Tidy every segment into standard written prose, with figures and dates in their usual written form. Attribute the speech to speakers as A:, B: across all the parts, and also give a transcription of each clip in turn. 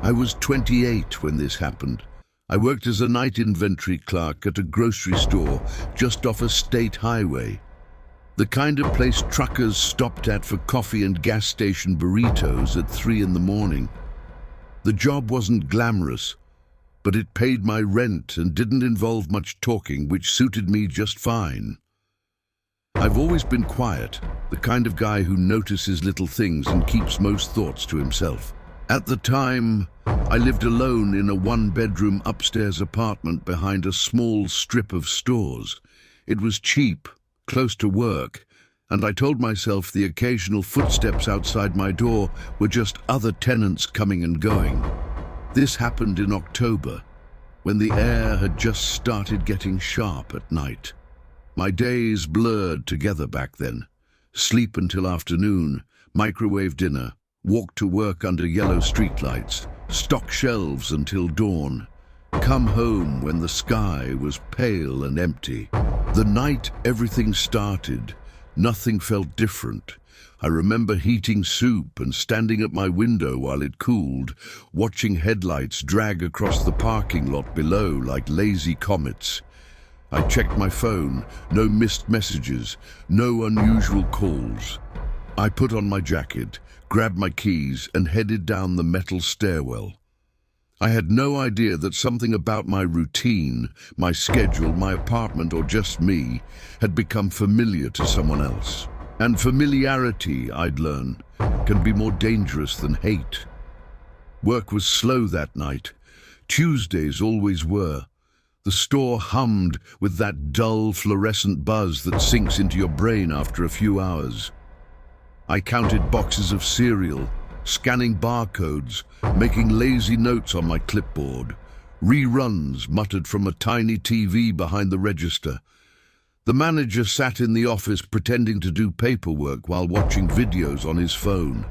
A: I was 28 when this happened. I worked as a night inventory clerk at a grocery store just off a state highway. The kind of place truckers stopped at for coffee and gas station burritos at 3 in the morning. The job wasn't glamorous, but it paid my rent and didn't involve much talking, which suited me just fine. I've always been quiet, the kind of guy who notices little things and keeps most thoughts to himself. At the time, I lived alone in a one-bedroom upstairs apartment behind a small strip of stores. It was cheap, close to work, and I told myself the occasional footsteps outside my door were just other tenants coming and going. This happened in October, when the air had just started getting sharp at night. My days blurred together back then. Sleep until afternoon, microwave dinner, walk to work under yellow streetlights, stock shelves until dawn, come home when the sky was pale and empty. The night everything started, nothing felt different. I remember heating soup and standing at my window while it cooled, watching headlights drag across the parking lot below like lazy comets. I checked my phone, no missed messages, no unusual calls. I put on my jacket, grabbed my keys, and headed down the metal stairwell. I had no idea that something about my routine, my schedule, my apartment, or just me, had become familiar to someone else. And familiarity, I'd learned, can be more dangerous than hate. Work was slow that night. Tuesdays always were. The store hummed with that dull fluorescent buzz that sinks into your brain after a few hours. I counted boxes of cereal, scanning barcodes, making lazy notes on my clipboard. Reruns muttered from a tiny TV behind the register. The manager sat in the office pretending to do paperwork while watching videos on his phone.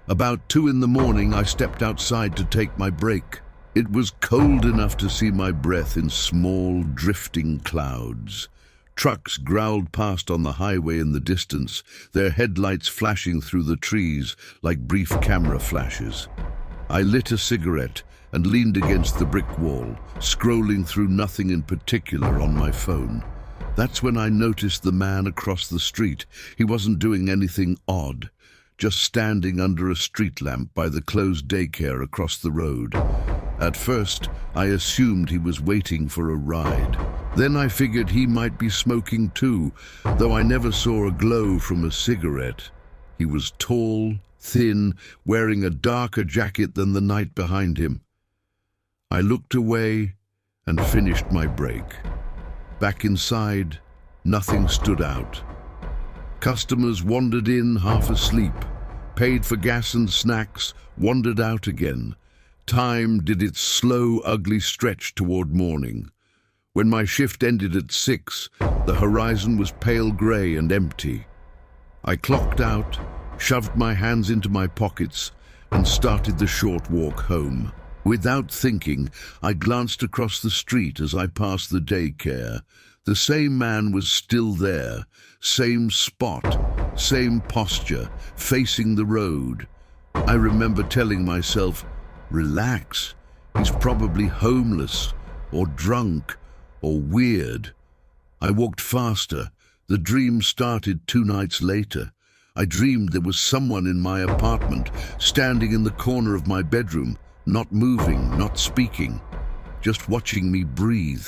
A: About 2 in the morning, I stepped outside to take my break. It was cold enough to see my breath in small, drifting clouds. Trucks growled past on the highway in the distance, their headlights flashing through the trees like brief camera flashes. I lit a cigarette and leaned against the brick wall, scrolling through nothing in particular on my phone. That's when I noticed the man across the street. He wasn't doing anything odd, just standing under a street lamp by the closed daycare across the road. At first, I assumed he was waiting for a ride. Then I figured he might be smoking too, though I never saw a glow from a cigarette. He was tall, thin, wearing a darker jacket than the night behind him. I looked away and finished my break. Back inside, nothing stood out. Customers wandered in half asleep, paid for gas and snacks, wandered out again. Time did its slow, ugly stretch toward morning. When my shift ended at 6, the horizon was pale grey and empty. I clocked out, shoved my hands into my pockets, and started the short walk home. Without thinking, I glanced across the street as I passed the daycare. The same man was still there, same spot, same posture, facing the road. I remember telling myself, relax, he's probably homeless, or drunk, or weird. I walked faster. The dream started 2 nights later. I dreamed there was someone in my apartment, standing in the corner of my bedroom, not moving, not speaking, just watching me breathe.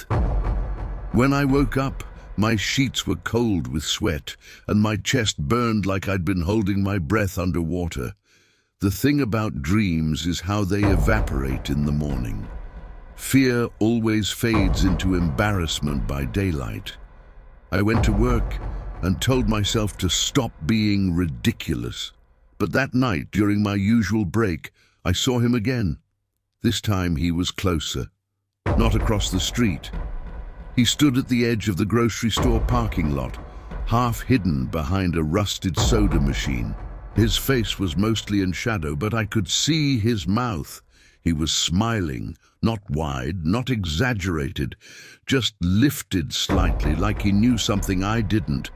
A: When I woke up, my sheets were cold with sweat, and my chest burned like I'd been holding my breath underwater. The thing about dreams is how they evaporate in the morning. Fear always fades into embarrassment by daylight. I went to work and told myself to stop being ridiculous. But that night, during my usual break, I saw him again. This time he was closer, not across the street. He stood at the edge of the grocery store parking lot, half hidden behind a rusted soda machine. His face was mostly in shadow, but I could see his mouth. He was smiling, not wide, not exaggerated, just lifted slightly, like he knew something I didn't.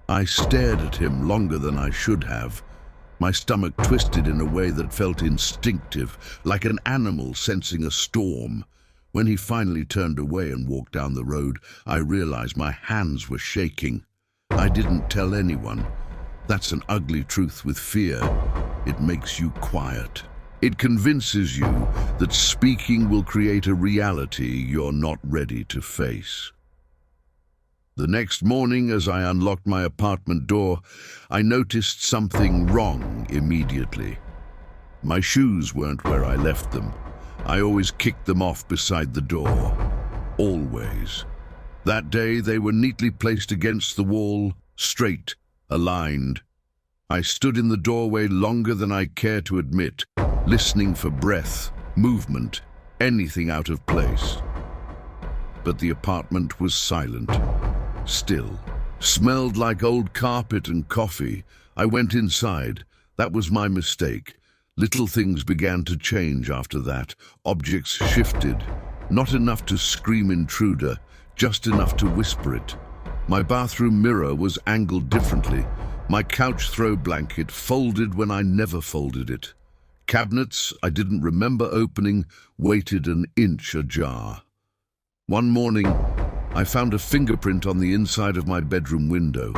A: I stared at him longer than I should have. My stomach twisted in a way that felt instinctive, like an animal sensing a storm. When he finally turned away and walked down the road, I realized my hands were shaking. I didn't tell anyone. That's an ugly truth with fear. It makes you quiet. It convinces you that speaking will create a reality you're not ready to face. The next morning, as I unlocked my apartment door, I noticed something wrong immediately. My shoes weren't where I left them. I always kicked them off beside the door. Always. That day, they were neatly placed against the wall, straight, aligned. I stood in the doorway longer than I care to admit, listening for breath, movement, anything out of place. But the apartment was silent, still. Smelled like old carpet and coffee. I went inside. That was my mistake. Little things began to change after that. Objects shifted. Not enough to scream intruder, just enough to whisper it. My bathroom mirror was angled differently. My couch throw blanket folded when I never folded it. Cabinets I didn't remember opening waited an inch ajar. One morning, I found a fingerprint on the inside of my bedroom window,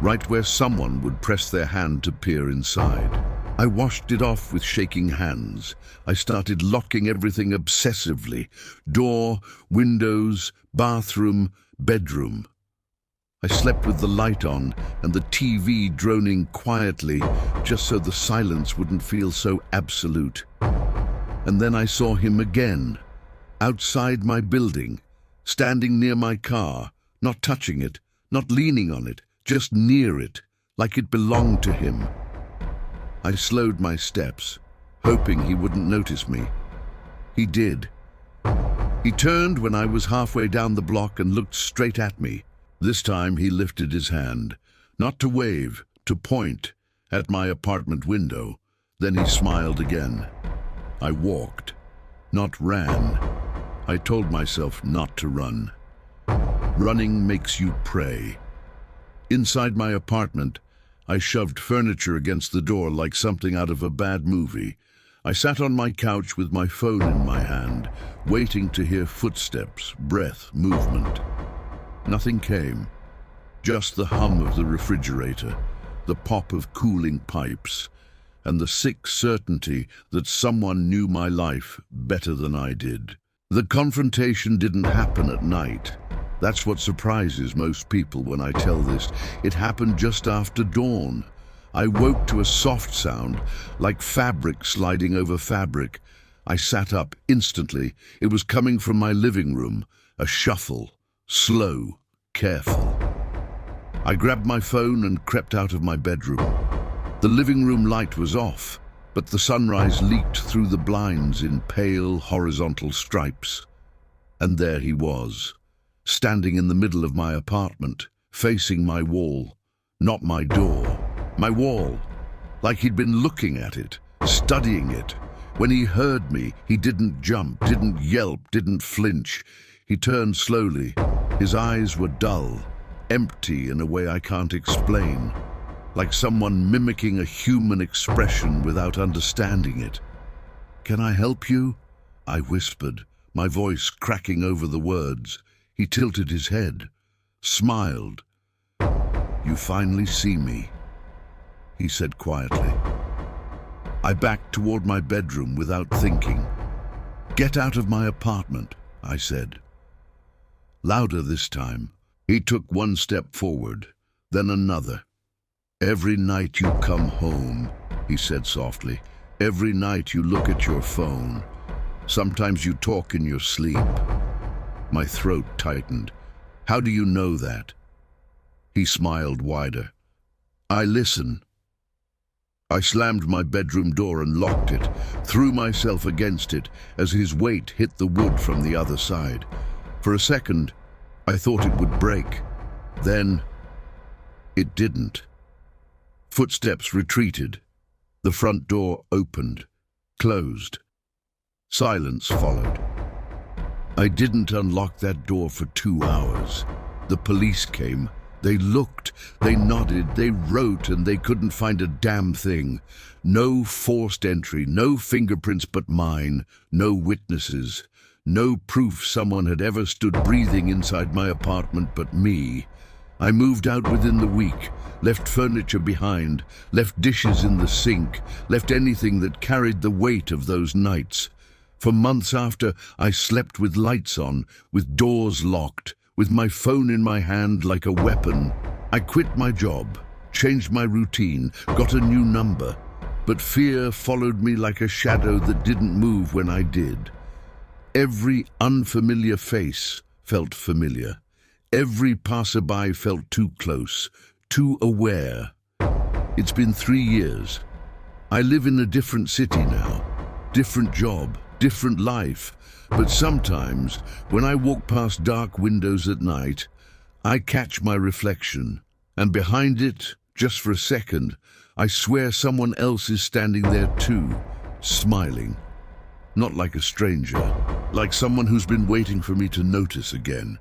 A: right where someone would press their hand to peer inside. I washed it off with shaking hands. I started locking everything obsessively. Door, windows, bathroom, bedroom. I slept with the light on and the TV droning quietly, just so the silence wouldn't feel so absolute. And then I saw him again, outside my building, standing near my car, not touching it, not leaning on it, just near it, like it belonged to him. I slowed my steps, hoping he wouldn't notice me. He did. He turned when I was halfway down the block and looked straight at me. This time he lifted his hand, not to wave, to point, at my apartment window. Then he smiled again. I walked, not ran. I told myself not to run. Running makes you pray. Inside my apartment, I shoved furniture against the door like something out of a bad movie. I sat on my couch with my phone in my hand, waiting to hear footsteps, breath, movement. Nothing came. Just the hum of the refrigerator, the pop of cooling pipes, and the sick certainty that someone knew my life better than I did. The confrontation didn't happen at night. That's what surprises most people when I tell this. It happened just after dawn. I woke to a soft sound, like fabric sliding over fabric. I sat up instantly. It was coming from my living room, a shuffle, slow, careful. I grabbed my phone and crept out of my bedroom. The living room light was off, but the sunrise leaked through the blinds in pale, horizontal stripes. And there he was, standing in the middle of my apartment, facing my wall, not my door, my wall, like he'd been looking at it, studying it. When he heard me, he didn't jump, didn't yelp, didn't flinch. He turned slowly. His eyes were dull, empty in a way I can't explain, like someone mimicking a human expression without understanding it. "Can I help you?" I whispered, my voice cracking over the words. He tilted his head, smiled. "You finally see me," he said quietly. I backed toward my bedroom without thinking. "Get out of my apartment," I said. Louder this time. He took one step forward, then another. "Every night you come home," he said softly. "Every night you look at your phone. Sometimes you talk in your sleep." My throat tightened. "How do you know that?" He smiled wider. "I listen." I slammed my bedroom door and locked it, threw myself against it as his weight hit the wood from the other side. For a second, I thought it would break. Then, it didn't. Footsteps retreated. The front door opened, closed. Silence followed. I didn't unlock that door for 2 hours. The police came. They looked, they nodded, they wrote, and they couldn't find a damn thing. No forced entry, no fingerprints but mine, no witnesses, no proof someone had ever stood breathing inside my apartment but me. I moved out within the week, left furniture behind, left dishes in the sink, left anything that carried the weight of those nights. For months after, I slept with lights on, with doors locked, with my phone in my hand like a weapon. I quit my job, changed my routine, got a new number. But fear followed me like a shadow that didn't move when I did. Every unfamiliar face felt familiar. Every passerby felt too close, too aware. It's been 3 years. I live in a different city now, different job, different life. But sometimes, when I walk past dark windows at night, I catch my reflection. And behind it, just for a second, I swear someone else is standing there too, smiling. Not like a stranger, like someone who's been waiting for me to notice again.